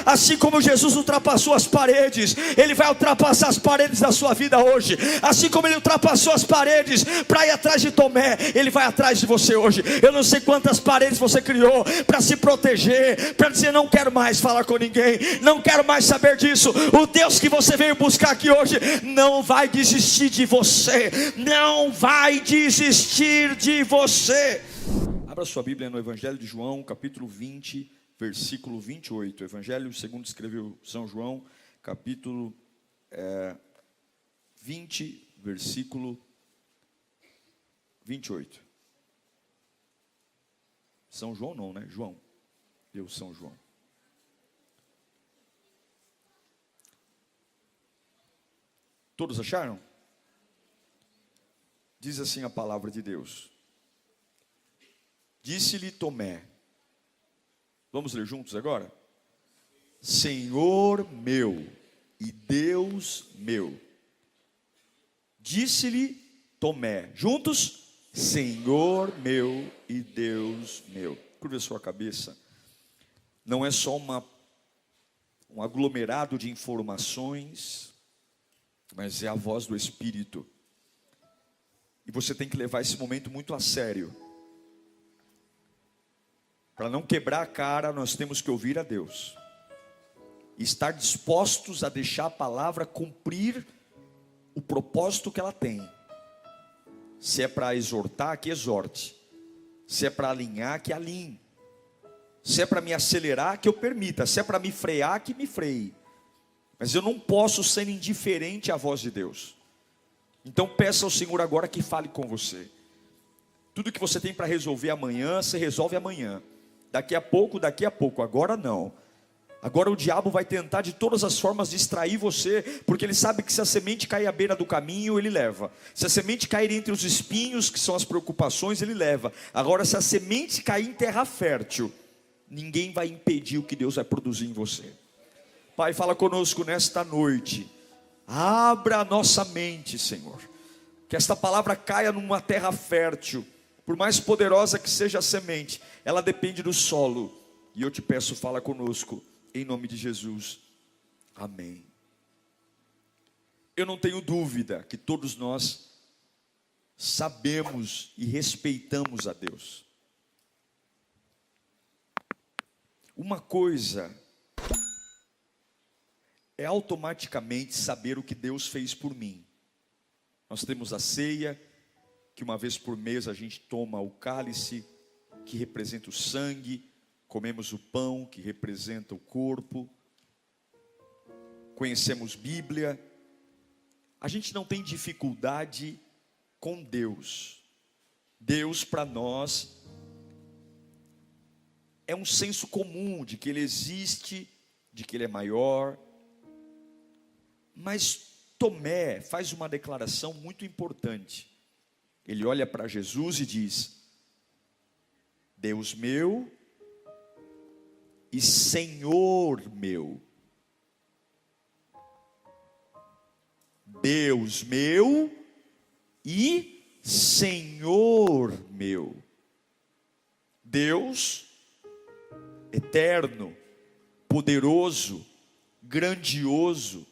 Assim como Jesus ultrapassou as paredes, Ele vai ultrapassar as paredes da sua vida hoje. Assim como Ele ultrapassou as paredes para ir atrás de Tomé, Ele vai atrás de você hoje. Eu não sei quantas paredes você criou para se proteger, para dizer não quero mais falar com ninguém, não quero mais saber disso. O Deus que você veio buscar aqui hoje não vai desistir de você, não vai desistir de você. Abra sua Bíblia no Evangelho de João, capítulo 20, versículo 28, Evangelho segundo escreveu São João, capítulo 20, versículo 28. São João não, né? João. Eu, São João. Todos acharam? Diz assim a palavra de Deus. Disse-lhe Tomé. Vamos ler juntos agora? Senhor meu e Deus meu. Disse-lhe Tomé. Juntos? Senhor meu e Deus meu. Curva a sua cabeça. Não é só um aglomerado de informações, mas é a voz do Espírito. E você tem que levar esse momento muito a sério. Para não quebrar a cara, nós temos que ouvir a Deus. E estar dispostos a deixar a palavra cumprir o propósito que ela tem. Se é para exortar, que exorte. Se é para alinhar, que alinhe. Se é para me acelerar, que eu permita. Se é para me frear, que me freie. Mas eu não posso ser indiferente à voz de Deus. Então peça ao Senhor agora que fale com você. Tudo que você tem para resolver amanhã, você resolve amanhã. Daqui a pouco, agora não. Agora o diabo vai tentar de todas as formas distrair você, porque ele sabe que se a semente cair à beira do caminho, ele leva. Se a semente cair entre os espinhos, que são as preocupações, ele leva. Agora se a semente cair em terra fértil, ninguém vai impedir o que Deus vai produzir em você. Pai, fala conosco nesta noite. Abra a nossa mente, Senhor. Que esta palavra caia numa terra fértil. Por mais poderosa que seja a semente, ela depende do solo. E eu te peço, fala conosco, em nome de Jesus. Amém. Eu não tenho dúvida que todos nós sabemos e respeitamos a Deus. Uma coisa é automaticamente saber o que Deus fez por mim. Nós temos a ceia, que uma vez por mês a gente toma o cálice, que representa o sangue, comemos o pão, que representa o corpo, conhecemos Bíblia. A gente não tem dificuldade com Deus. Deus para nós é um senso comum de que Ele existe, de que Ele é maior. Mas Tomé faz uma declaração muito importante. Ele olha para Jesus e diz: Deus meu e Senhor meu. Deus meu e Senhor meu. Deus eterno, poderoso, grandioso,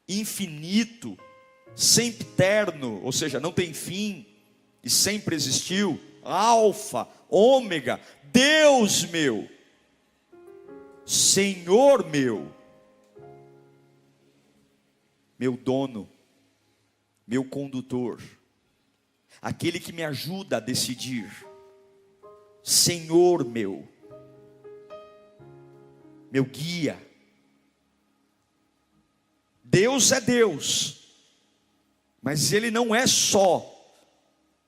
infinito, sempiterno, ou seja, não tem fim e sempre existiu, alfa, ômega, Deus meu, Senhor meu, meu dono, meu condutor, aquele que me ajuda a decidir, Senhor meu guia. Deus é Deus, mas Ele não é só,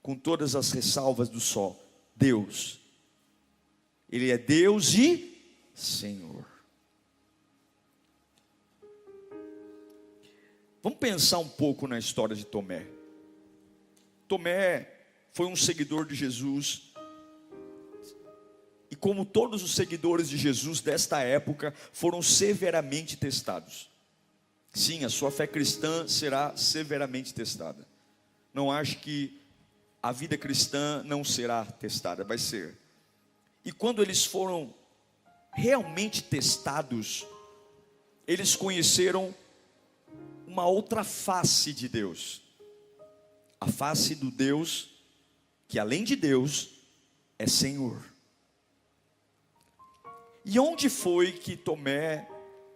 com todas as ressalvas do só, Deus. Ele é Deus e Senhor. Vamos pensar um pouco na história de Tomé. Tomé foi um seguidor de Jesus, e como todos os seguidores de Jesus desta época, foram severamente testados. Sim, a sua fé cristã será severamente testada. Não acho que a vida cristã não será testada, vai ser. E quando eles foram realmente testados, eles conheceram uma outra face de Deus. A face do Deus que, além de Deus, é Senhor. E onde foi que Tomé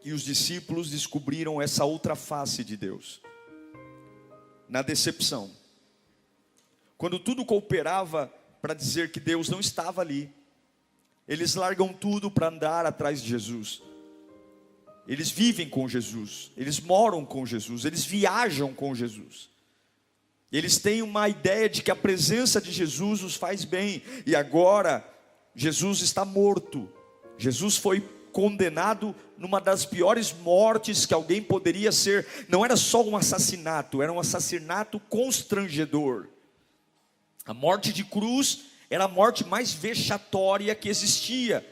e os discípulos descobriram essa outra face de Deus? Na decepção. Quando tudo cooperava para dizer que Deus não estava ali, eles largam tudo para andar atrás de Jesus. Eles vivem com Jesus, eles moram com Jesus, eles viajam com Jesus. Eles têm uma ideia de que a presença de Jesus os faz bem. E agora, Jesus está morto. Jesus foi condenado numa das piores mortes que alguém poderia ser. Não era só um assassinato, era um assassinato constrangedor. A morte de cruz era a morte mais vexatória que existia.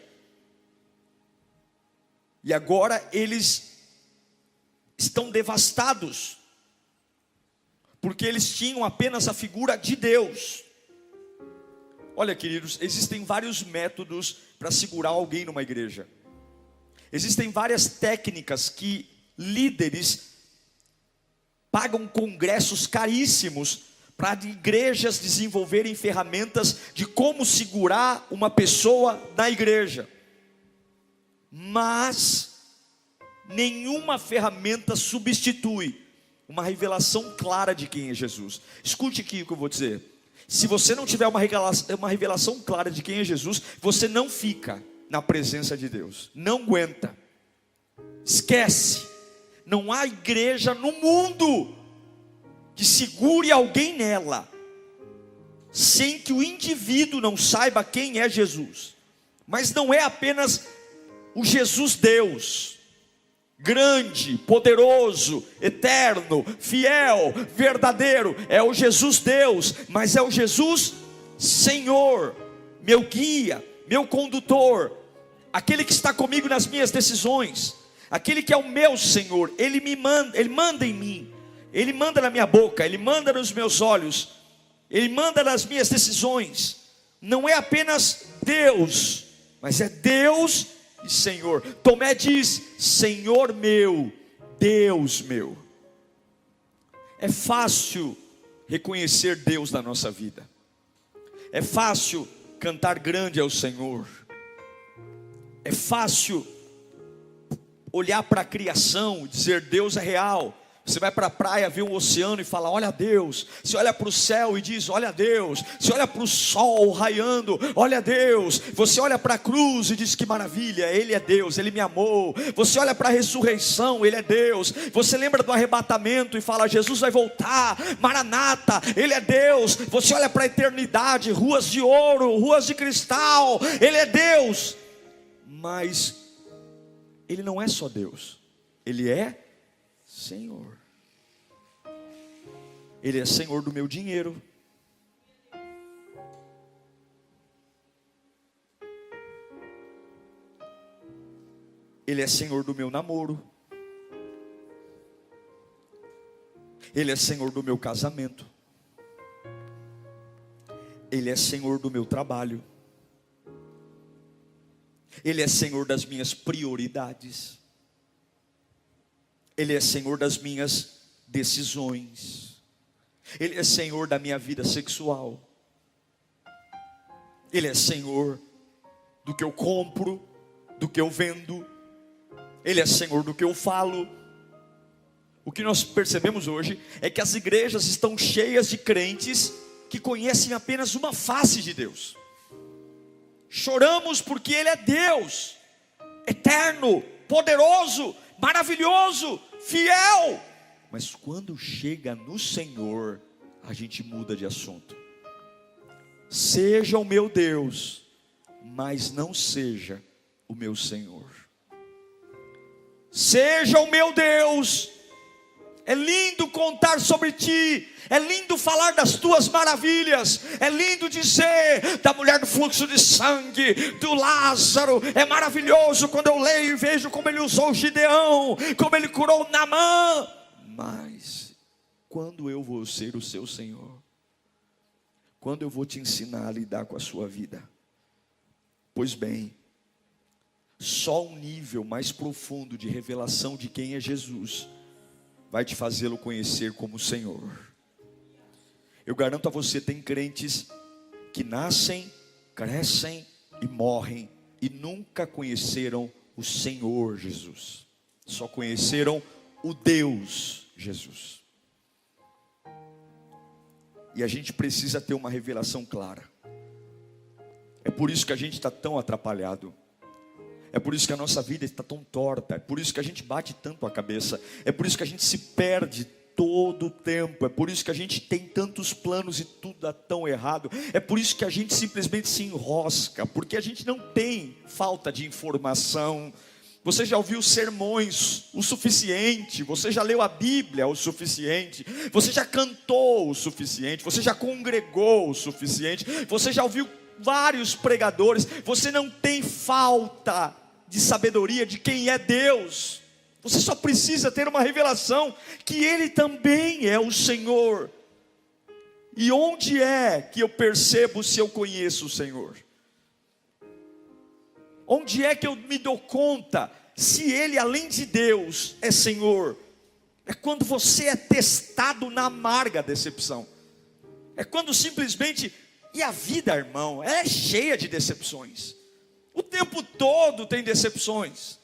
E agora eles estão devastados, porque eles tinham apenas a figura de Deus. Olha, queridos, existem vários métodos para segurar alguém numa igreja. Existem várias técnicas que líderes pagam congressos caríssimos para igrejas desenvolverem ferramentas de como segurar uma pessoa na igreja. Mas nenhuma ferramenta substitui uma revelação clara de quem é Jesus. Escute aqui o que eu vou dizer. Se você não tiver uma revelação clara de quem é Jesus, você não fica na presença de Deus. Não aguenta. Esquece. Não há igreja no mundo que segure alguém nela sem que o indivíduo não saiba quem é Jesus. Mas não é apenas o Jesus Deus, grande, poderoso, eterno, fiel, verdadeiro. É o Jesus Deus, mas é o Jesus Senhor, meu guia, meu condutor, aquele que está comigo nas minhas decisões, aquele que é o meu Senhor. Ele me manda, Ele manda em mim, Ele manda na minha boca, Ele manda nos meus olhos, Ele manda nas minhas decisões. Não é apenas Deus, mas é Deus e Senhor. Tomé diz: Senhor meu, Deus meu. É fácil reconhecer Deus na nossa vida. É fácil cantar grande ao Senhor. É fácil olhar para a criação e dizer Deus é real. Você vai para a praia, vê um oceano e fala, olha Deus. Você olha para o céu e diz, olha Deus. Você olha para o sol raiando, olha Deus. Você olha para a cruz e diz, que maravilha, Ele é Deus, Ele me amou. Você olha para a ressurreição, Ele é Deus. Você lembra do arrebatamento e fala, Jesus vai voltar, Maranata, Ele é Deus. Você olha para a eternidade, ruas de ouro, ruas de cristal, Ele é Deus. Mas Ele não é só Deus, Ele é Senhor. Ele é Senhor do meu dinheiro. Ele é Senhor do meu namoro. Ele é Senhor do meu casamento. Ele é Senhor do meu trabalho. Ele é Senhor das minhas prioridades. Ele é Senhor das minhas decisões. Ele é Senhor da minha vida sexual. Ele é Senhor do que eu compro, do que eu vendo. Ele é Senhor do que eu falo. O que nós percebemos hoje é que as igrejas estão cheias de crentes que conhecem apenas uma face de Deus. Choramos porque Ele é Deus, eterno, poderoso, maravilhoso, fiel. Mas quando chega no Senhor, a gente muda de assunto. Seja o meu Deus, mas não seja o meu Senhor. Seja o meu Deus. É lindo contar sobre ti, é lindo falar das tuas maravilhas, é lindo dizer da mulher do fluxo de sangue, do Lázaro. É maravilhoso quando eu leio e vejo como ele usou Gideão, como ele curou Naamã. Mas quando eu vou ser o seu Senhor? Quando eu vou te ensinar a lidar com a sua vida? Pois bem, Só um nível mais profundo de revelação de quem é Jesus vai te fazê-lo conhecer como Senhor. Eu garanto a você, tem crentes que nascem, crescem e morrem e nunca conheceram o Senhor Jesus. Só conheceram o Deus Jesus. E a gente precisa ter uma revelação clara. É por isso que a gente está tão atrapalhado. É por isso que a nossa vida está tão torta. É por isso que a gente bate tanto a cabeça. É por isso que a gente se perde todo o tempo. É por isso que a gente tem tantos planos e tudo dá tão errado. É por isso que a gente simplesmente se enrosca. Porque a gente não tem falta de informação. Você já ouviu sermões o suficiente, você já leu a Bíblia o suficiente, você já cantou o suficiente, você já congregou o suficiente, você já ouviu vários pregadores, você não tem falta de sabedoria de quem é Deus. Você só precisa ter uma revelação que Ele também é o Senhor. E onde é que eu percebo se eu conheço o Senhor? Onde é que eu me dou conta se Ele, além de Deus, é Senhor? É quando você é testado na amarga decepção. É quando simplesmente... E a vida, irmão, ela é cheia de decepções. O tempo todo tem decepções.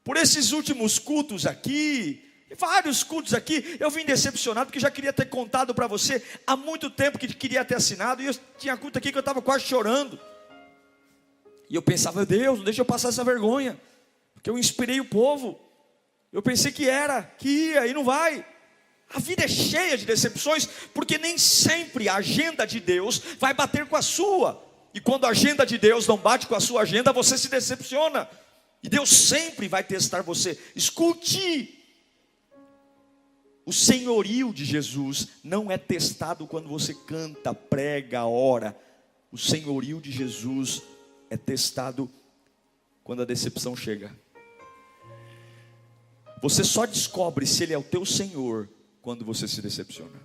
Por esses últimos cultos aqui, vários cultos aqui, eu vim decepcionado, porque já queria ter contado para você há muito tempo que queria ter assinado, e eu tinha culto aqui que eu estava quase chorando. E eu pensava, Deus, não deixa eu passar essa vergonha, porque eu inspirei o povo. Eu pensei que ia, e não vai. A vida é cheia de decepções, porque nem sempre a agenda de Deus vai bater com a sua. E quando a agenda de Deus não bate com a sua agenda, você se decepciona. E Deus sempre vai testar você. Escute, o senhorio de Jesus não é testado quando você canta, prega, ora. O senhorio de Jesus é testado quando a decepção chega. Você só descobre se Ele é o teu Senhor quando você se decepciona.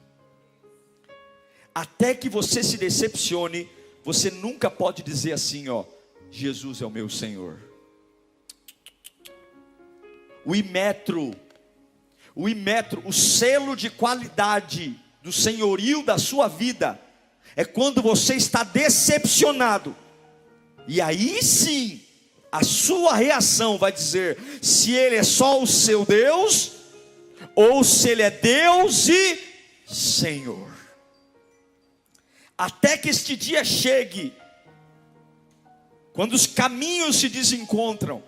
Até que você se decepcione, você nunca pode dizer assim, Jesus é o meu Senhor. O Imetro, o selo de qualidade do senhorio da sua vida, é quando você está decepcionado. E aí sim, a sua reação vai dizer se Ele é só o seu Deus, ou se Ele é Deus e Senhor. Até que este dia chegue, quando os caminhos se desencontram,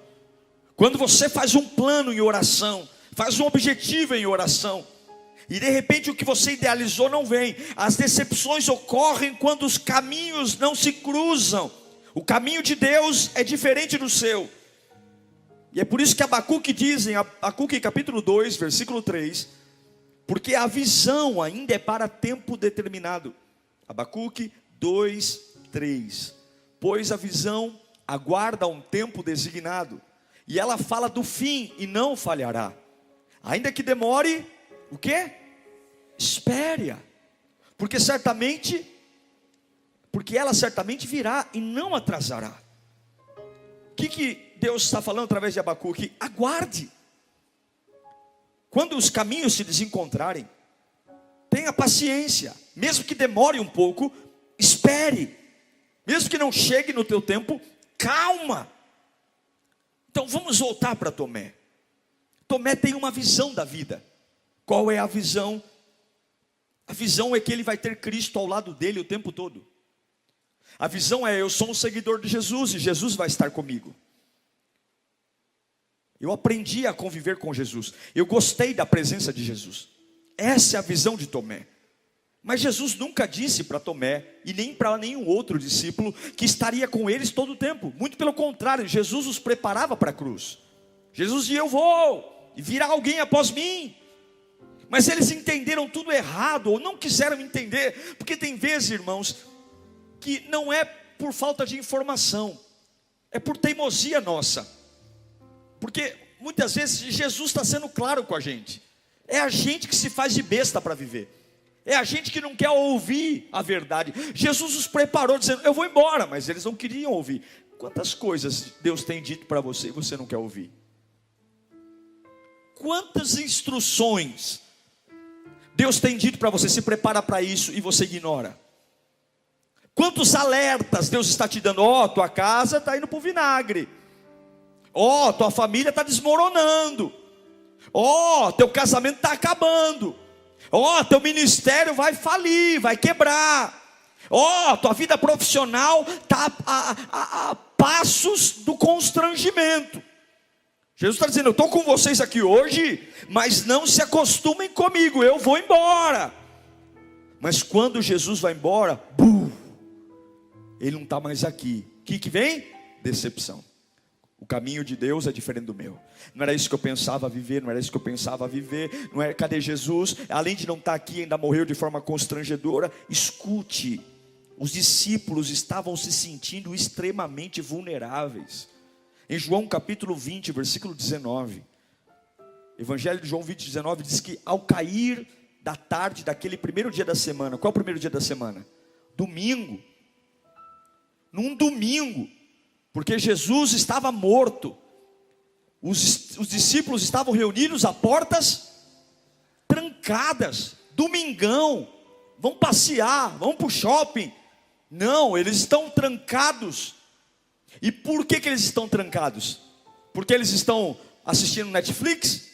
quando você faz um plano em oração, faz um objetivo em oração, e de repente o que você idealizou não vem. As decepções ocorrem quando os caminhos não se cruzam. O caminho de Deus é diferente do seu. E é por isso que Abacuque diz em Abacuque capítulo 2, versículo 3, porque a visão ainda é para tempo determinado. Abacuque 2, 3. Pois a visão aguarda um tempo designado, e ela fala do fim e não falhará. Ainda que demore, o quê? Espere-a, porque ela certamente virá e não atrasará. O que Deus está falando através de Abacuque? Aguarde. Quando os caminhos se desencontrarem, tenha paciência. Mesmo que demore um pouco, espere. Mesmo que não chegue no teu tempo, calma. Então vamos voltar para Tomé. Tomé tem uma visão da vida. Qual é a visão? A visão é que ele vai ter Cristo ao lado dele o tempo todo. A visão é: eu sou um seguidor de Jesus e Jesus vai estar comigo. Eu aprendi a conviver com Jesus. Eu gostei da presença de Jesus. Essa é a visão de Tomé. Mas Jesus nunca disse para Tomé, e nem para nenhum outro discípulo, que estaria com eles todo o tempo. Muito pelo contrário, Jesus os preparava para a cruz. Jesus dizia: eu vou, e virá alguém após mim. Mas eles entenderam tudo errado, ou não quiseram entender. Porque tem vezes, irmãos, que não é por falta de informação, é por teimosia nossa. Porque muitas vezes Jesus está sendo claro com a gente. É a gente que se faz de besta para viver. É a gente que não quer ouvir a verdade. Jesus os preparou dizendo: eu vou embora, mas eles não queriam ouvir. Quantas coisas Deus tem dito para você e você não quer ouvir? Quantas instruções Deus tem dito para você, se prepara para isso, e você ignora? Quantos alertas Deus está te dando? Ó, tua casa está indo para o vinagre. Ó, tua família está desmoronando. Ó, teu casamento está acabando. Ó, teu ministério vai falir, vai quebrar. Ó, tua vida profissional está a passos do constrangimento. Jesus está dizendo, eu estou com vocês aqui hoje, mas não se acostumem comigo, eu vou embora. Mas quando Jesus vai embora, ele não está mais aqui. O que vem? Decepção. O caminho de Deus é diferente do meu. Não era isso que eu pensava viver, não era isso que eu pensava viver. Não era, cadê Jesus? Além de não estar aqui, ainda morreu de forma constrangedora. Escute, os discípulos estavam se sentindo extremamente vulneráveis. Em João capítulo 20, versículo 19, Evangelho de João 20, 19, diz que ao cair da tarde daquele primeiro dia da semana, qual é o primeiro dia da semana? Domingo. Num domingo, porque Jesus estava morto, os discípulos estavam reunidos a portas trancadas. Domingão, vão passear, vão para o shopping. Não, eles estão trancados. E por que eles estão trancados? Porque eles estão assistindo Netflix?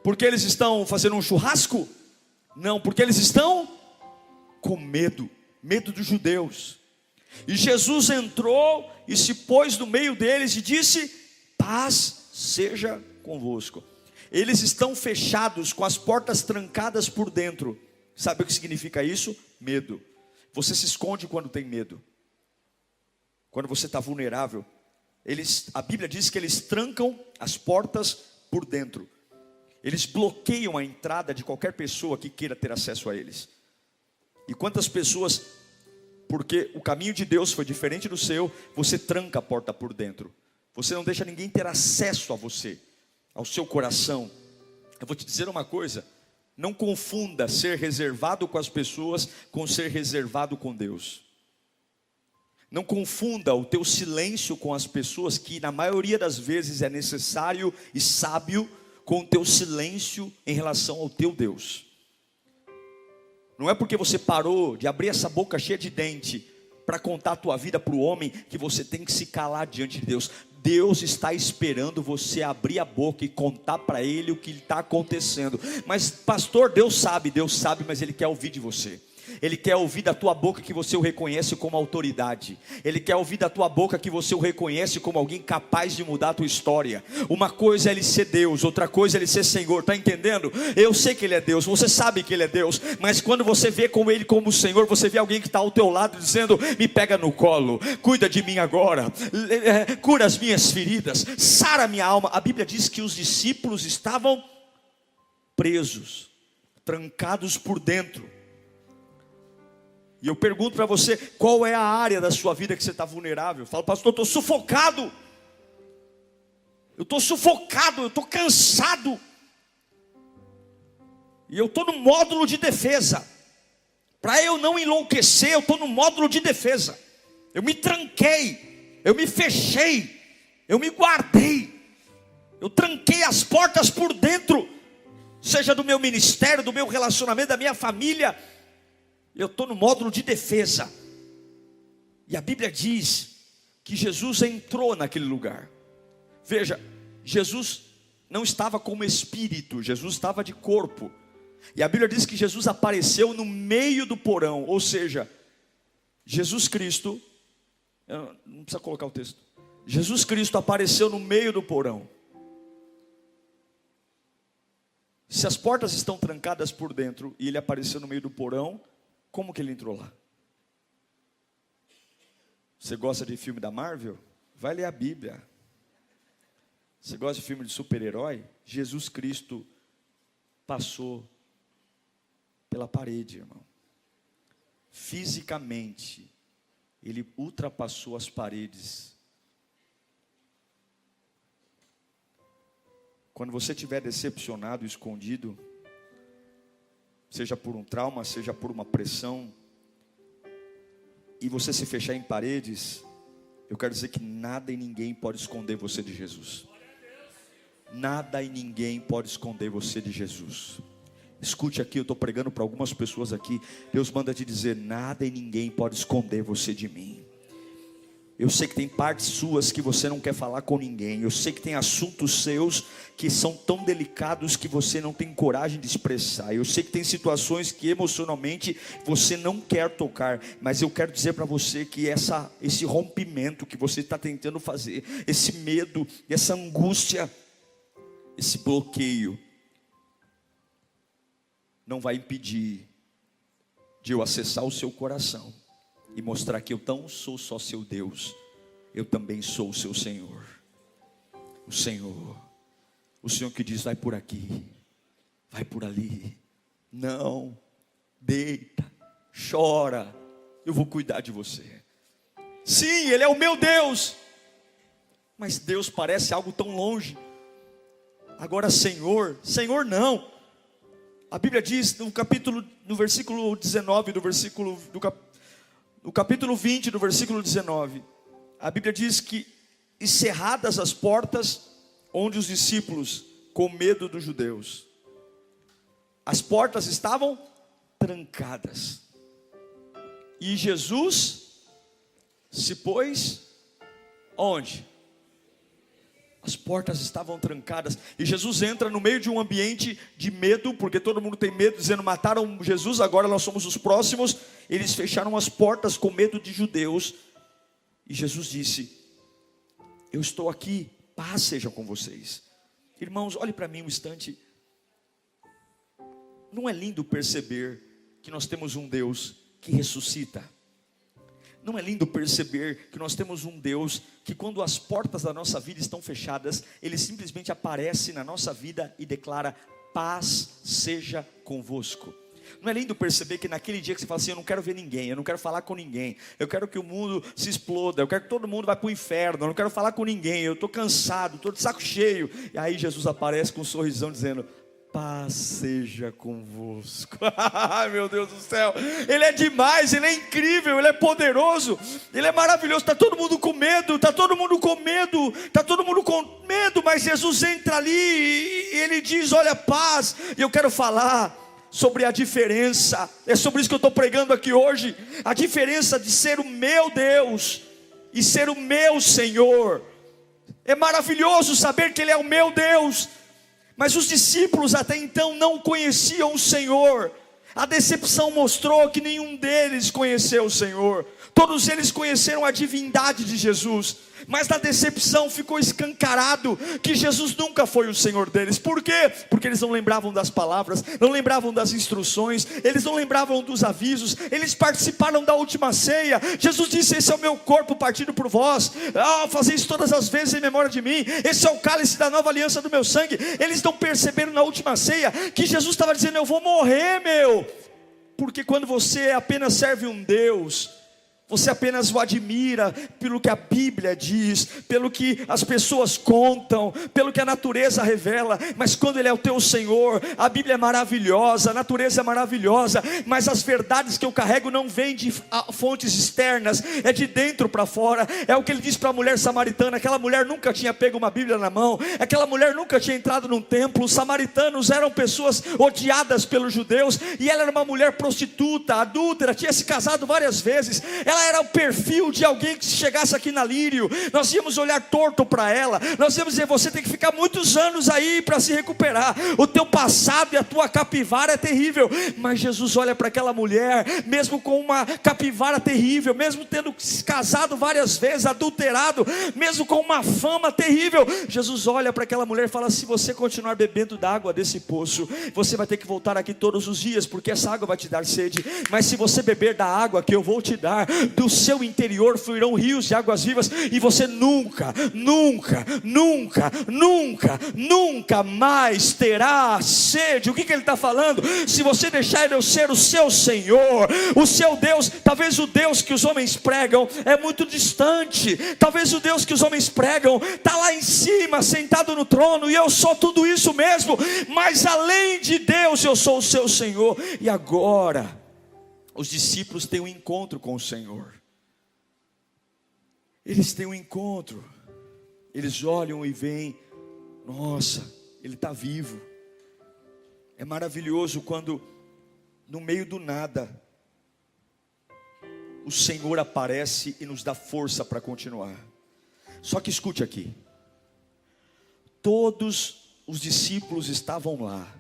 Porque eles estão fazendo um churrasco? Não, porque eles estão com medo dos judeus. E Jesus entrou e se pôs no meio deles e disse, paz seja convosco. Eles estão fechados, com as portas trancadas por dentro. Sabe o que significa isso? Medo. Você se esconde quando tem medo. Quando você está vulnerável, a Bíblia diz que eles trancam as portas por dentro. Eles bloqueiam a entrada de qualquer pessoa que queira ter acesso a eles. E quantas pessoas, porque o caminho de Deus foi diferente do seu, você tranca a porta por dentro. Você não deixa ninguém ter acesso a você, ao seu coração. Eu vou te dizer uma coisa, não confunda ser reservado com as pessoas com ser reservado com Deus. Não confunda o teu silêncio com as pessoas, que na maioria das vezes é necessário e sábio, com o teu silêncio em relação ao teu Deus. Não é porque você parou de abrir essa boca cheia de dente para contar a tua vida para o homem, que você tem que se calar diante de Deus. Deus está esperando você abrir a boca e contar para Ele o que está acontecendo. Mas pastor, Deus sabe, mas Ele quer ouvir de você. Ele quer ouvir da tua boca que você o reconhece como autoridade. Ele quer ouvir da tua boca que você o reconhece como alguém capaz de mudar a tua história. Uma coisa é Ele ser Deus, outra coisa é Ele ser Senhor, está entendendo? Eu sei que Ele é Deus, você sabe que Ele é Deus, mas quando você vê com Ele como Senhor, você vê alguém que está ao teu lado dizendo, me pega no colo, cuida de mim agora, cura as minhas feridas, sara minha alma. A Bíblia diz que os discípulos estavam presos, trancados por dentro. E eu pergunto para você, qual é a área da sua vida que você está vulnerável? Eu falo, pastor, eu estou sufocado. Eu estou cansado. E eu estou no módulo de defesa. Para eu não enlouquecer, eu estou no módulo de defesa. Eu me tranquei, eu me fechei, eu me guardei. Eu tranquei as portas por dentro, seja do meu ministério, do meu relacionamento, da minha família. Eu estou no módulo de defesa. E a Bíblia diz que Jesus entrou naquele lugar. Veja, Jesus não estava como espírito, Jesus estava de corpo. E a Bíblia diz que Jesus apareceu no meio do porão. Ou seja, Jesus Cristo, não precisa colocar o texto, Jesus Cristo apareceu no meio do porão. Se as portas estão trancadas por dentro e Ele apareceu no meio do porão, como que Ele entrou lá? Você gosta de filme da Marvel? Vai ler a Bíblia. Você gosta de filme de super-herói? Jesus Cristo passou pela parede, irmão. Fisicamente, Ele ultrapassou as paredes. Quando você estiver decepcionado, escondido, seja por um trauma, seja por uma pressão, e você se fechar em paredes, Eu quero dizer que nada e ninguém pode esconder você de Jesus. Nada e ninguém pode esconder você de Jesus. Escute aqui, eu estou pregando para algumas pessoas aqui. Deus manda te dizer: nada e ninguém pode esconder você de mim. Eu sei que tem partes suas que você não quer falar com ninguém. Eu sei que tem assuntos seus que são tão delicados que você não tem coragem de expressar. Eu sei que tem situações que emocionalmente você não quer tocar. Mas eu quero dizer para você que esse rompimento que você está tentando fazer, esse medo, essa angústia, esse bloqueio, não vai impedir de eu acessar o seu coração e mostrar que eu não sou só seu Deus, eu também sou o seu Senhor. O Senhor que diz: vai por aqui, vai por ali, não, deita, chora, eu vou cuidar de você. Sim, Ele é o meu Deus, mas Deus parece algo tão longe. Agora Senhor não. A Bíblia diz no versículo 19, no capítulo 20, do versículo 19, a Bíblia diz que: e cerradas as portas, onde os discípulos, com medo dos judeus, as portas estavam trancadas, e Jesus se pôs onde? As portas estavam trancadas, e Jesus entra no meio de um ambiente de medo, porque todo mundo tem medo, dizendo: mataram Jesus, agora nós somos os próximos. Eles fecharam as portas com medo de judeus, e Jesus disse: eu estou aqui, paz seja com vocês. Irmãos, olhe para mim um instante. Não é lindo perceber que nós temos um Deus que ressuscita? Não é lindo perceber que nós temos um Deus que, quando as portas da nossa vida estão fechadas, Ele simplesmente aparece na nossa vida e declara: paz seja convosco? Não é lindo perceber que naquele dia que você fala assim: eu não quero ver ninguém, eu não quero falar com ninguém, eu quero que o mundo se exploda, eu quero que todo mundo vá para o inferno, eu não quero falar com ninguém, eu estou cansado, estou de saco cheio. E aí Jesus aparece com um sorrisão dizendo: paz seja convosco. Ai, meu Deus do céu, Ele é demais, Ele é incrível, Ele é poderoso, Ele é maravilhoso. Está todo mundo com medo, está todo mundo com medo, está todo mundo com medo, mas Jesus entra ali e Ele diz: olha, paz. E eu quero falar sobre a diferença, é sobre isso que eu estou pregando aqui hoje, a diferença de ser o meu Deus e ser o meu Senhor. É maravilhoso saber que Ele é o meu Deus, mas os discípulos até então não conheciam o Senhor. A decepção mostrou que nenhum deles conheceu o Senhor. Todos eles conheceram a divindade de Jesus, mas na decepção ficou escancarado que Jesus nunca foi o Senhor deles. Por quê? Porque eles não lembravam das palavras, não lembravam das instruções, eles não lembravam dos avisos. Eles participaram da última ceia. Jesus disse: esse é o meu corpo partido por vós, fazei isso todas as vezes em memória de mim. Esse é o cálice da nova aliança do meu sangue. Eles não perceberam na última ceia que Jesus estava dizendo: eu vou morrer, porque quando você apenas serve um Deus, você apenas o admira pelo que a Bíblia diz, pelo que as pessoas contam, pelo que a natureza revela. Mas quando Ele é o teu Senhor, a Bíblia é maravilhosa, a natureza é maravilhosa, mas as verdades que eu carrego não vêm de fontes externas, é de dentro para fora. É o que Ele diz para a mulher samaritana. Aquela mulher nunca tinha pego uma Bíblia na mão, aquela mulher nunca tinha entrado num templo. Os samaritanos eram pessoas odiadas pelos judeus, e ela era uma mulher prostituta, adúltera, tinha se casado várias vezes. Ela era o perfil de alguém que, se chegasse aqui na Lírio, nós íamos olhar torto para ela, nós íamos dizer: você tem que ficar muitos anos aí para se recuperar, o teu passado e a tua capivara é terrível. Mas Jesus olha para aquela mulher, mesmo com uma capivara terrível, mesmo tendo se casado várias vezes, adulterado, mesmo com uma fama terrível, Jesus olha para aquela mulher e fala: se você continuar bebendo da água desse poço, você vai ter que voltar aqui todos os dias, porque essa água vai te dar sede. Mas se você beber da água que eu vou te dar, do seu interior fluirão rios de águas vivas, e você nunca mais terá sede. O que Ele está falando? Se você deixar Ele ser o seu Senhor, o seu Deus, talvez o Deus que os homens pregam é muito distante, talvez o Deus que os homens pregam está lá em cima, sentado no trono, e eu sou tudo isso mesmo, mas além de Deus eu sou o seu Senhor. E agora os discípulos têm um encontro com o Senhor. Eles têm um encontro. Eles olham e veem, nossa, ele está vivo. É maravilhoso quando, no meio do nada, o Senhor aparece e nos dá força para continuar. Só que escute aqui. Todos os discípulos estavam lá,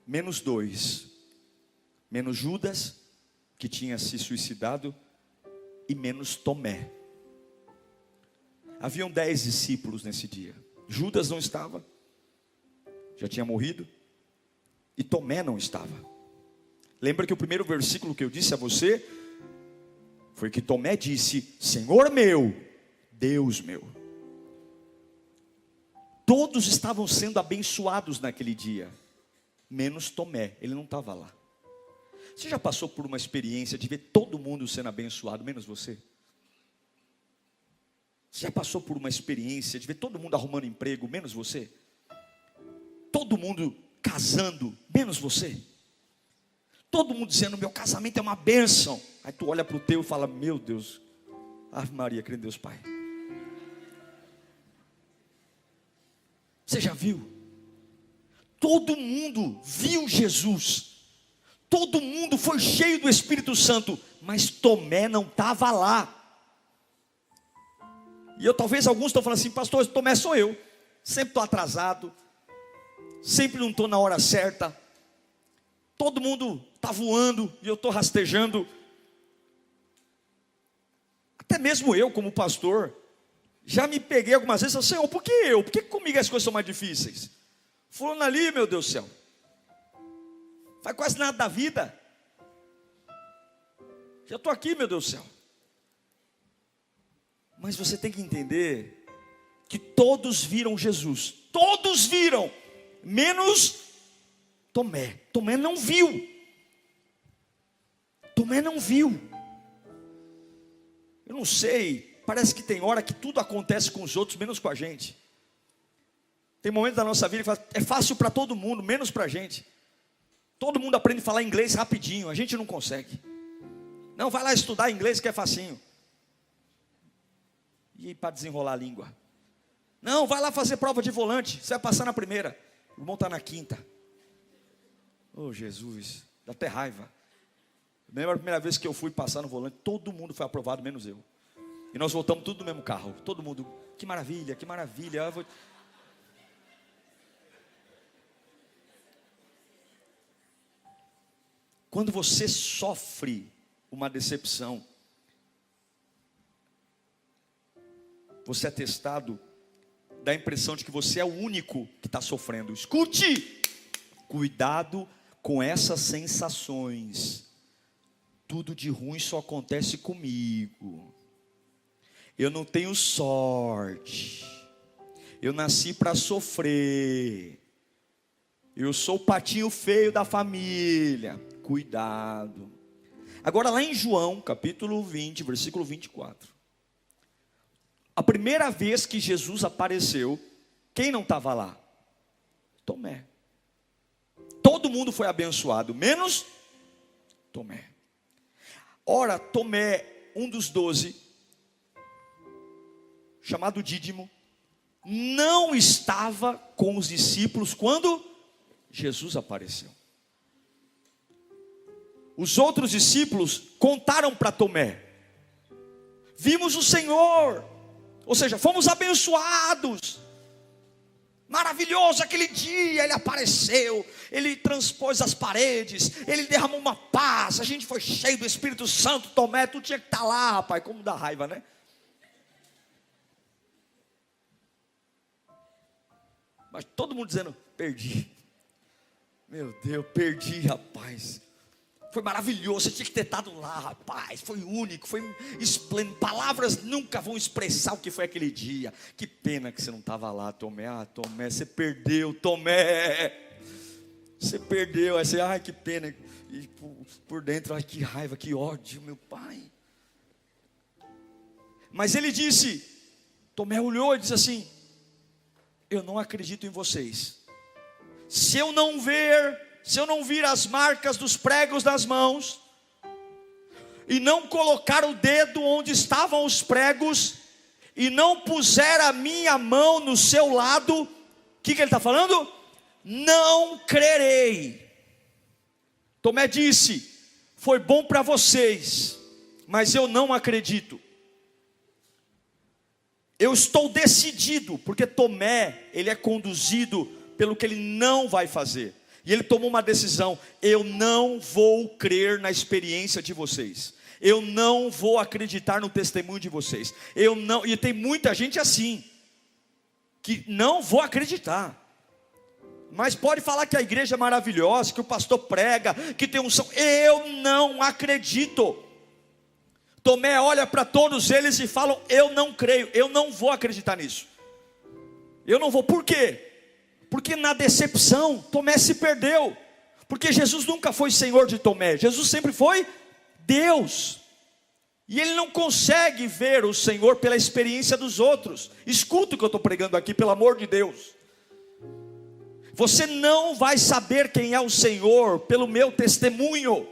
menos 2. Menos Judas, que tinha se suicidado, e menos Tomé. Haviam 10 discípulos nesse dia. Judas não estava, já tinha morrido, e Tomé não estava. Lembra que o primeiro versículo que eu disse a você foi que Tomé disse: Senhor meu, Deus meu. Todos estavam sendo abençoados naquele dia, menos Tomé, ele não estava lá. Você já passou por uma experiência de ver todo mundo sendo abençoado, menos você? Você já passou por uma experiência de ver todo mundo arrumando emprego, menos você? Todo mundo casando, menos você? Todo mundo dizendo, meu casamento é uma bênção. Aí tu olha para o teu e fala, meu Deus, Ave Maria, crê em Deus Pai. Você já viu? Todo mundo viu Jesus. Todo mundo foi cheio do Espírito Santo, mas Tomé não estava lá. E talvez alguns estão falando assim, pastor, Tomé sou eu. Sempre estou atrasado, sempre não estou na hora certa. Todo mundo está voando e eu estou rastejando. Até mesmo eu, como pastor, já me peguei algumas vezes e falei, Senhor, por que eu? Por que comigo as coisas são mais difíceis? Fulano ali, meu Deus do céu, faz quase nada da vida. Já estou aqui, meu Deus do céu. Mas você tem que entender que todos viram Jesus. Todos viram, menos Tomé. Tomé não viu. Tomé não viu. Eu não sei, parece que tem hora que tudo acontece com os outros, menos com a gente. Tem momentos da nossa vida que é fácil para todo mundo, menos para a gente. Todo mundo aprende a falar inglês rapidinho, a gente não consegue. Não, vai lá estudar inglês que é facinho. E para desenrolar a língua? Não, vai lá fazer prova de volante, você vai passar na primeira. O irmão está na quinta. Oh Jesus, dá até raiva. Lembra a primeira vez que eu fui passar no volante, todo mundo foi aprovado, menos eu. E nós voltamos tudo no mesmo carro. Todo mundo, que maravilha, que maravilha. Quando você sofre uma decepção, você é testado, dá a impressão de que você é o único que está sofrendo. Escute, cuidado com essas sensações. Tudo de ruim só acontece comigo. Eu não tenho sorte. Eu nasci para sofrer. Eu sou o patinho feio da família. Cuidado. Agora lá em João, capítulo 20, versículo 24. A primeira vez que Jesus apareceu, quem não estava lá? Tomé. Todo mundo foi abençoado, menos Tomé. Ora, Tomé, um dos 12, chamado Dídimo, não estava com os discípulos quando Jesus apareceu. Os outros discípulos contaram para Tomé, vimos o Senhor, ou seja, fomos abençoados, maravilhoso aquele dia, ele apareceu, ele transpôs as paredes, ele derramou uma paz, a gente foi cheio do Espírito Santo. Tomé, tu tinha que estar lá, rapaz. Como dá raiva, né? Mas todo mundo dizendo, perdi. Meu Deus, perdi, rapaz. Foi maravilhoso, você tinha que ter estado lá, rapaz. Foi único, foi esplêndido. Palavras nunca vão expressar o que foi aquele dia. Que pena que você não estava lá, Tomé. Ah, Tomé, você perdeu, Tomé. Você perdeu. Aí você, ai, que pena. E por dentro, ai, que raiva, que ódio, meu pai. Mas ele disse, Tomé olhou e disse assim, eu não acredito em vocês. Se eu não vir as marcas dos pregos nas mãos, e não colocar o dedo onde estavam os pregos, e não puser a minha mão no seu lado, o que ele está falando? Não crerei. Tomé disse: foi bom para vocês, mas eu não acredito. Eu estou decidido, porque Tomé, ele é conduzido pelo que ele não vai fazer. E ele tomou uma decisão: eu não vou crer na experiência de vocês. Eu não vou acreditar no testemunho de vocês. Eu não, e tem muita gente assim, que não vou acreditar. Mas pode falar que a igreja é maravilhosa, que o pastor prega, que tem unção. Eu não acredito. Tomé olha para todos eles e fala: eu não creio, eu não vou acreditar nisso. Eu não vou, por quê? Porque na decepção, Tomé se perdeu. Porque Jesus nunca foi Senhor de Tomé, Jesus sempre foi Deus. E ele não consegue ver o Senhor pela experiência dos outros. Escuta o que eu estou pregando aqui, pelo amor de Deus. Você não vai saber quem é o Senhor pelo meu testemunho.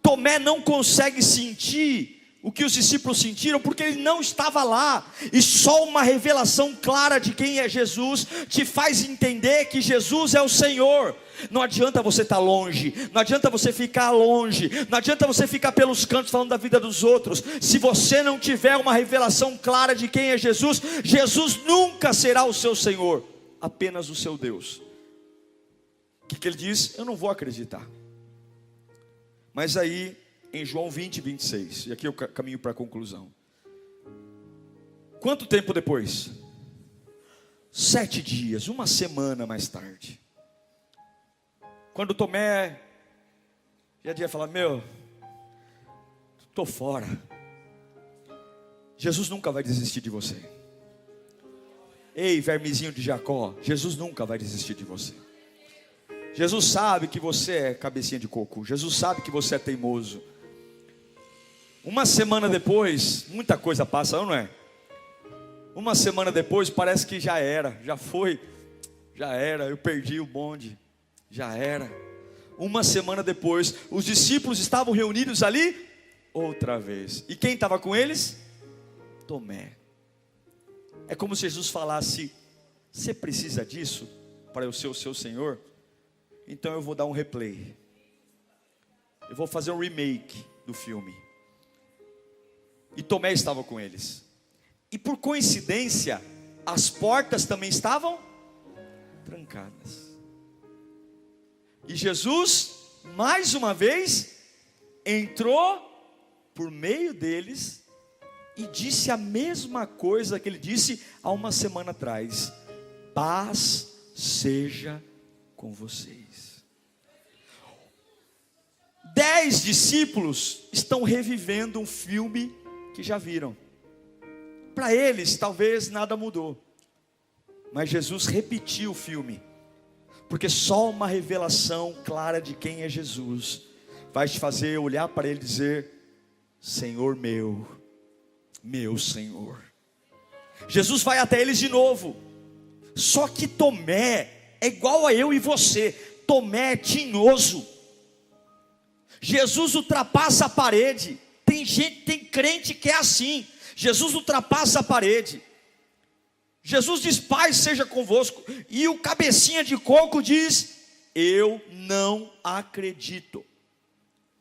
Tomé não consegue sentir o que os discípulos sentiram, porque ele não estava lá. E só uma revelação clara de quem é Jesus te faz entender que Jesus é o Senhor. Não adianta você estar longe, não adianta você ficar longe, não adianta você ficar pelos cantos falando da vida dos outros. Se você não tiver uma revelação clara de quem é Jesus, Jesus nunca será o seu Senhor, apenas o seu Deus. O que ele diz? Eu não vou acreditar. Mas aí, em João 20, 26, e aqui eu caminho para a conclusão. Quanto tempo depois? 7 dias, uma semana mais tarde. Quando Tomé já ia falar: meu, estou fora. Jesus nunca vai desistir de você. Ei, vermezinho de Jacó, Jesus nunca vai desistir de você. Jesus sabe que você é cabecinha de coco. Jesus sabe que você é teimoso. Uma semana depois, muita coisa passa, não é? Uma semana depois parece que já era, já foi, já era, eu perdi o bonde, já era. Uma semana depois, os discípulos estavam reunidos ali, outra vez. E quem estava com eles? Tomé. É como se Jesus falasse: você precisa disso para eu ser o seu Senhor? Então eu vou dar um replay. Eu vou fazer um remake do filme. E Tomé estava com eles. E por coincidência, as portas também estavam trancadas. E Jesus, mais uma vez, entrou por meio deles e disse a mesma coisa que ele disse há uma semana atrás: paz seja com vocês. 10 discípulos estão revivendo um filme que já viram. Para eles talvez nada mudou, mas Jesus repetiu o filme, porque só uma revelação clara de quem é Jesus vai te fazer olhar para ele e dizer: Senhor meu, meu Senhor. Jesus vai até eles de novo. Só que Tomé é igual a eu e você. Tomé é tinhoso. Jesus ultrapassa a parede. Tem gente, tem crente que é assim. Jesus ultrapassa a parede. Jesus diz: paz seja convosco. E o cabecinha de coco diz: eu não acredito.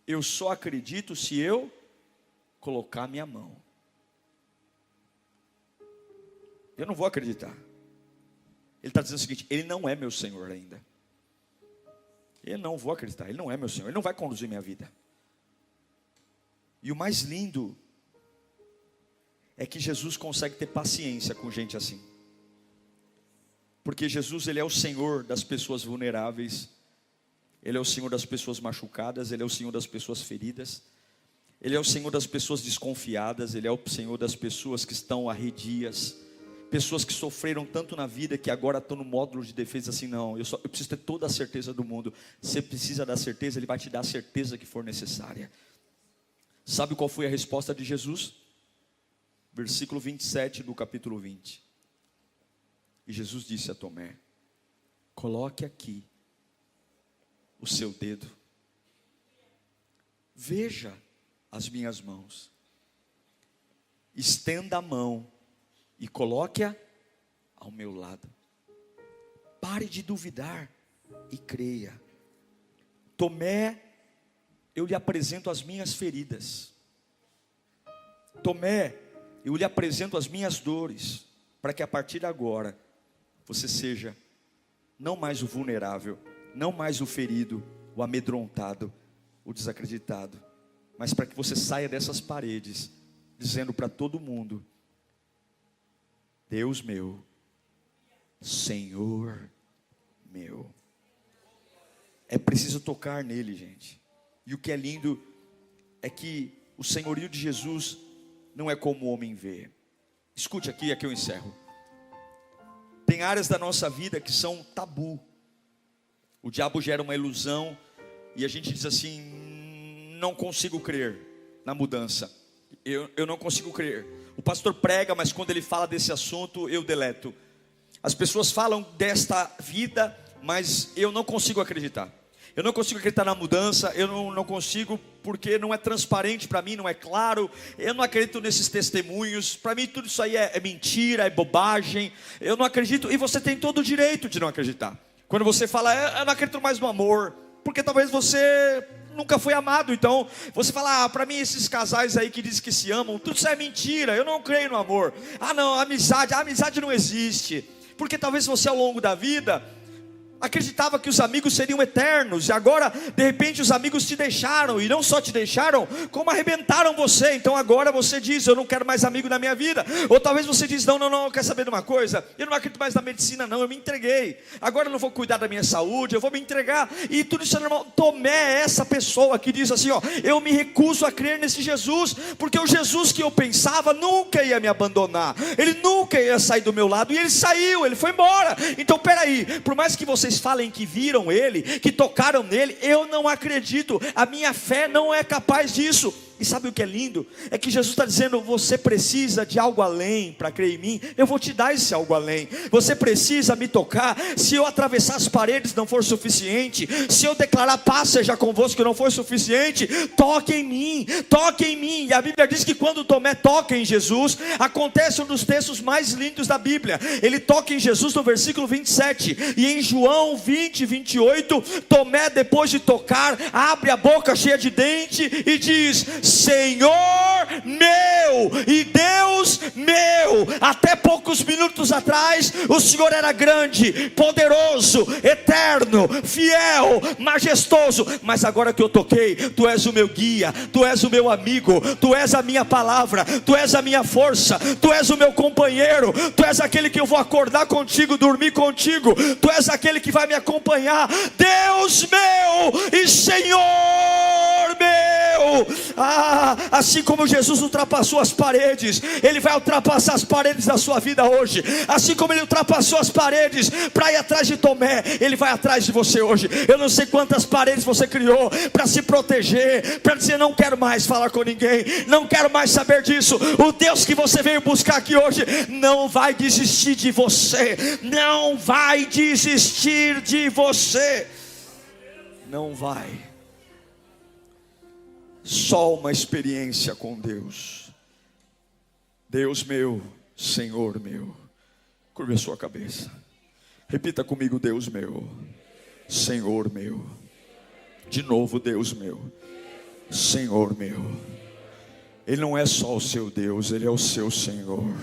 Eu só acredito se eu colocar minha mão. Eu não vou acreditar. Ele está dizendo o seguinte: ele não é meu Senhor ainda. Eu não vou acreditar, ele não é meu Senhor, ele não vai conduzir minha vida. E o mais lindo é que Jesus consegue ter paciência com gente assim. Porque Jesus, ele é o Senhor das pessoas vulneráveis. Ele é o Senhor das pessoas machucadas. Ele é o Senhor das pessoas feridas. Ele é o Senhor das pessoas desconfiadas. Ele é o Senhor das pessoas que estão arredias. Pessoas que sofreram tanto na vida que agora estão no módulo de defesa assim: não, eu preciso ter toda a certeza do mundo. Você precisa da certeza, ele vai te dar a certeza que for necessária. Sabe qual foi a resposta de Jesus? Versículo 27 do capítulo 20. E Jesus disse a Tomé: coloque aqui o seu dedo, veja as minhas mãos, estenda a mão e coloque-a ao meu lado. Pare de duvidar e creia. Tomé, eu lhe apresento as minhas feridas. Tomé, eu lhe apresento as minhas dores, para que a partir de agora, você seja não mais o vulnerável, não mais o ferido, o amedrontado, o desacreditado, mas para que você saia dessas paredes, dizendo para todo mundo: Deus meu, Senhor meu. É preciso tocar nele, gente. E o que é lindo é que o senhorio de Jesus não é como o homem vê. Escute aqui eu encerro. Tem áreas da nossa vida que são tabu. O diabo gera uma ilusão e a gente diz assim: não consigo crer na mudança. Eu não consigo crer. O pastor prega, mas quando ele fala desse assunto, eu deleto. As pessoas falam desta vida, mas eu não consigo acreditar. Eu não consigo acreditar na mudança. Eu não consigo, porque não é transparente para mim, não é claro. Eu não acredito nesses testemunhos. Para mim tudo isso aí é mentira, é bobagem. Eu não acredito, e você tem todo o direito de não acreditar. Quando você fala: eu não acredito mais no amor, porque talvez você nunca foi amado. Então você fala: para mim esses casais aí que dizem que se amam, tudo isso é mentira, eu não creio no amor. Não, a amizade não existe. Porque talvez você ao longo da vida acreditava que os amigos seriam eternos, e agora de repente os amigos te deixaram, e não só te deixaram, como arrebentaram você. Então agora você diz: eu não quero mais amigo na minha vida. Ou talvez você diz: não, quer saber de uma coisa? Eu não acredito mais na medicina não, eu me entreguei. Agora eu não vou cuidar da minha saúde, eu vou me entregar. E tudo isso é normal. Tomé é essa pessoa que diz assim: eu me recuso a crer nesse Jesus, porque o Jesus que eu pensava nunca ia me abandonar, ele nunca ia sair do meu lado, e ele saiu, ele foi embora. Então peraí, por mais que vocês falem que viram ele, que tocaram nele, eu não acredito, a minha fé não é capaz disso. E sabe o que é lindo? É que Jesus está dizendo: você precisa de algo além para crer em mim. Eu vou te dar esse algo além. Você precisa me tocar. Se eu atravessar as paredes não for suficiente, se eu declarar paz seja convosco não for suficiente, toque em mim, toque em mim. E a Bíblia diz que quando Tomé toca em Jesus, acontece um dos textos mais lindos da Bíblia. Ele toca em Jesus no versículo 27, e em João 20, 28, Tomé, depois de tocar, abre a boca cheia de dente e diz: Senhor meu e Deus meu. Até poucos minutos atrás o Senhor era grande, poderoso, eterno, fiel, majestoso, mas agora que eu toquei, Tu és o meu guia, Tu és o meu amigo, Tu és a minha palavra, Tu és a minha força, Tu és o meu companheiro, Tu és aquele que eu vou acordar contigo, dormir contigo, Tu és aquele que vai me acompanhar. Deus meu e Senhor meu. Assim como Jesus ultrapassou as paredes, Ele vai ultrapassar as paredes da sua vida hoje. Assim como Ele ultrapassou as paredes para ir atrás de Tomé, Ele vai atrás de você hoje. Eu não sei quantas paredes você criou para se proteger, para dizer: não quero mais falar com ninguém, não quero mais saber disso. O Deus que você veio buscar aqui hoje não vai desistir de você, não vai desistir de você, não vai. Só uma experiência com Deus. Deus meu, Senhor meu. Curve a sua cabeça. Repita comigo: Deus meu, Senhor meu. De novo: Deus meu, Senhor meu. Ele não é só o seu Deus, Ele é o seu Senhor.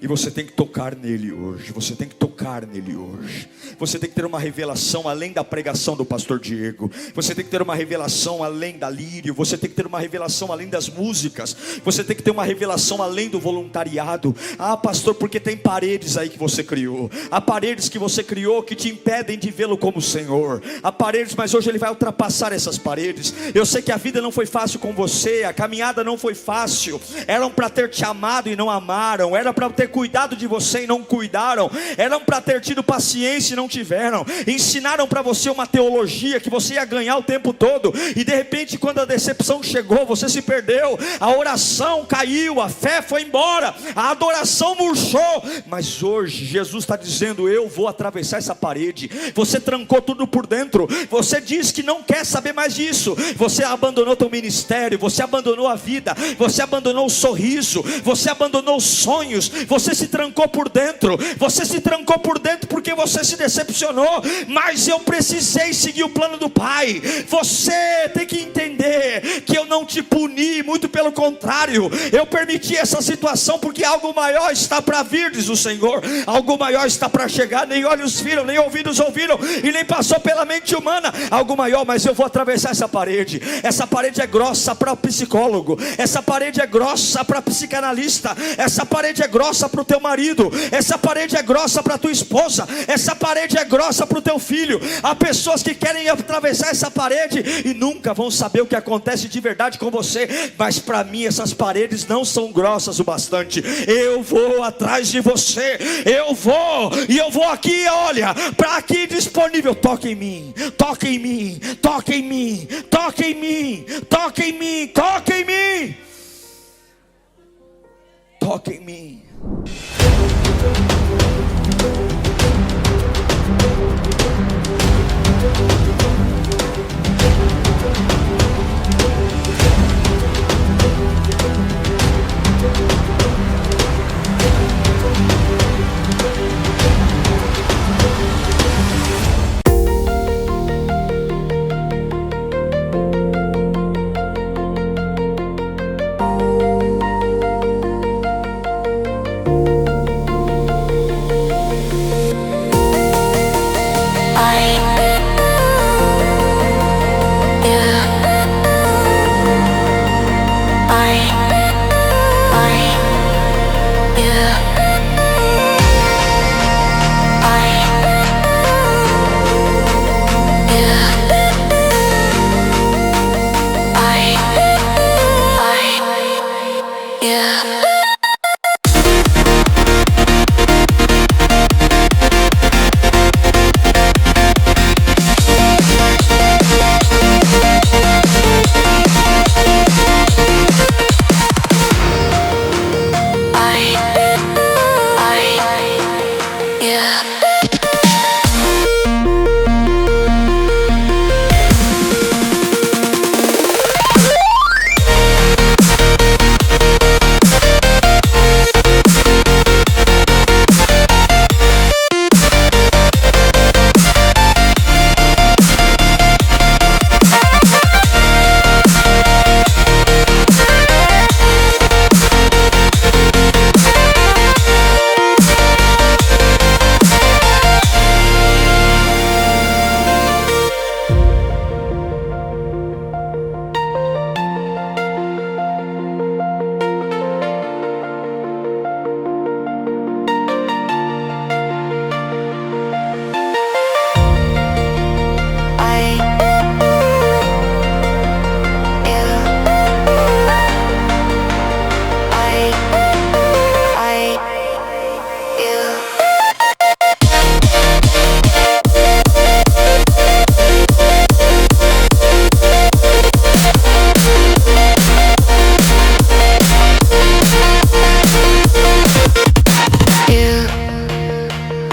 E você tem que tocar nele hoje. Você tem que tocar nele hoje. Você tem que ter uma revelação além da pregação do pastor Diego. Você tem que ter uma revelação além da lírio. Você tem que ter uma revelação além das músicas. Você tem que ter uma revelação além do voluntariado. Pastor, porque tem paredes aí que você criou. Há paredes que você criou que te impedem de vê-lo como Senhor. Há paredes, mas hoje Ele vai ultrapassar essas paredes. Eu sei que a vida não foi fácil com você. A caminhada não foi fácil. Eram para ter te amado e não amaram. Era para ter cuidado de você e não cuidaram. Eram para ter tido paciência e não tiveram. Ensinaram para você uma teologia que você ia ganhar o tempo todo, e de repente quando a decepção chegou, você se perdeu, a oração caiu, a fé foi embora, a adoração murchou. Mas hoje Jesus está dizendo: eu vou atravessar essa parede. Você trancou tudo por dentro, você diz que não quer saber mais disso, você abandonou teu ministério, você abandonou a vida, você abandonou o sorriso, você abandonou os sonhos, você se trancou por dentro, você se trancou por dentro porque você se decepcionou. Mas eu precisei seguir o plano do Pai. Você tem que entender que eu não te puni, muito pelo contrário, eu permiti essa situação porque algo maior está para vir, diz o Senhor. Algo maior está para chegar, nem olhos viram, nem ouvidos ouviram, e nem passou pela mente humana. Algo maior, mas eu vou atravessar essa parede. Essa parede é grossa para o psicólogo, essa parede é grossa para psicanalista, essa parede é grossa para o teu marido, essa parede é grossa para tua esposa, essa parede é grossa para o teu filho. Há pessoas que querem atravessar essa parede e nunca vão saber o que acontece de verdade com você. Mas para mim essas paredes não são grossas o bastante. Eu vou atrás de você, eu vou, e eu vou aqui, olha, para aqui disponível. Toque em mim, toque em mim, toque em mim, toque em mim, toque em mim, toque em mim, toque em mim.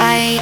I